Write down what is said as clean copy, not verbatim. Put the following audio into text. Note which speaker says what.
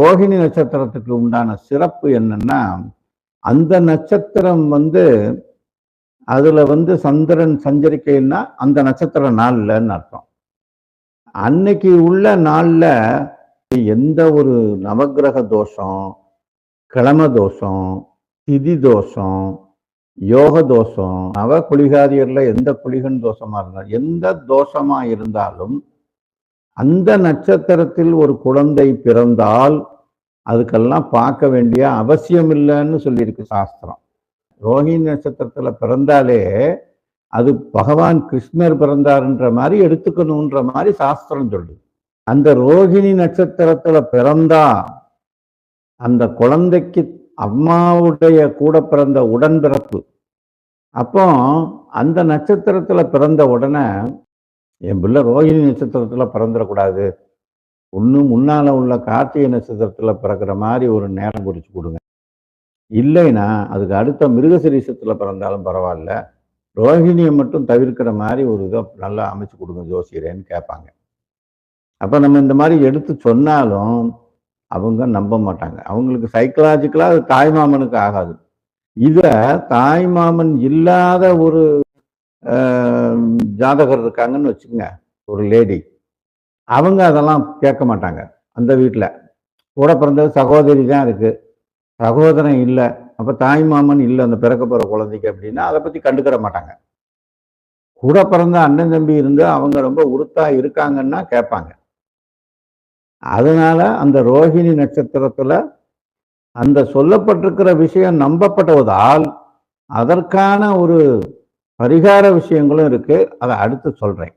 Speaker 1: ரோஹிணி நட்சத்திரத்துக்கு உண்டான சிறப்பு என்னன்னா, அந்த நட்சத்திரம் அதுல சந்திரன் சஞ்சரிக்கைன்னா அந்த நட்சத்திர நாள்லன்னு அர்த்தம். அன்னைக்கு உள்ள நாள்ல எந்த ஒரு நவக்கிரக தோஷம், கிழம தோஷம், திதி தோஷம், யோக தோஷம், நவ குளிகாதியர்ல எந்த குளிகன் தோஷமா இருந்தாலும், எந்த தோஷமா இருந்தாலும் அந்த நட்சத்திரத்தில் ஒரு குழந்தை பிறந்தால் அதுக்கெல்லாம் பார்க்க வேண்டிய அவசியம் இல்லைன்னு சொல்லியிருக்கு சாஸ்திரம். ரோஹிணி நட்சத்திரத்துல பிறந்தாலே அது பகவான் கிருஷ்ணர் பிறந்தாருன்ற மாதிரி எடுத்துக்கணுன்ற மாதிரி சாஸ்திரம் சொல்லுது. அந்த ரோஹிணி நட்சத்திரத்துல பிறந்தா அந்த குழந்தைக்கு அம்மாவுடைய கூட பிறந்த உடன்பிறப்பு. அப்போ அந்த நட்சத்திரத்துல பிறந்த உடனே என் பிள்ளை ரோஹிணி நட்சத்திரத்துல பிறந்துடக்கூடாது, இன்னும் முன்னால உள்ள கார்த்திகை நட்சத்திரத்துல பிறக்கிற மாதிரி ஒரு நேரம் குறிச்சு கொடுங்க, இல்லைன்னா அதுக்கு அடுத்த மிருகசீரிஷத்துல பிறந்தாலும் பரவாயில்ல, ரோஹிணியை மட்டும் தவிர்க்கிற மாதிரி ஒரு இதை நல்லா அமைச்சு கொடுங்க ஜோசியரேன்னு கேட்பாங்க. அப்போ நம்ம இந்த மாதிரி எடுத்து சொன்னாலும் அவங்க நம்ப மாட்டாங்க. அவங்களுக்கு சைக்கலாஜிக்கலாக அது தாய்மாமனுக்கு ஆகாது. இதை தாய்மாமன் இல்லாத ஒரு ஜாதகர் இருக்காங்கன்னு வச்சுக்கோங்க, ஒரு லேடி, அவங்க அதெல்லாம் கேட்க மாட்டாங்க. அந்த வீட்டில் கூட பிறந்தது சகோதரி தான் இருக்கு, சகோதரன் இல்லை, அப்போ தாய்மாமன் இல்லை அந்த பிறக்க போகிற குழந்தைக்கு அப்படின்னா அதை பற்றி கண்டுக்கிற மாட்டாங்க. கூட பிறந்த அண்ணன் தம்பி இருந்து அவங்க ரொம்ப உறுத்தா இருக்காங்கன்னா கேட்பாங்க. அதனால அந்த ரோஹிணி நட்சத்திரத்துல அந்த சொல்லப்பட்டிருக்கிற விஷயம் நம்பப்படுவதால் அதற்கான ஒரு பரிகார விஷயங்களும் இருக்கு. அதை அடுத்து சொல்றேன்.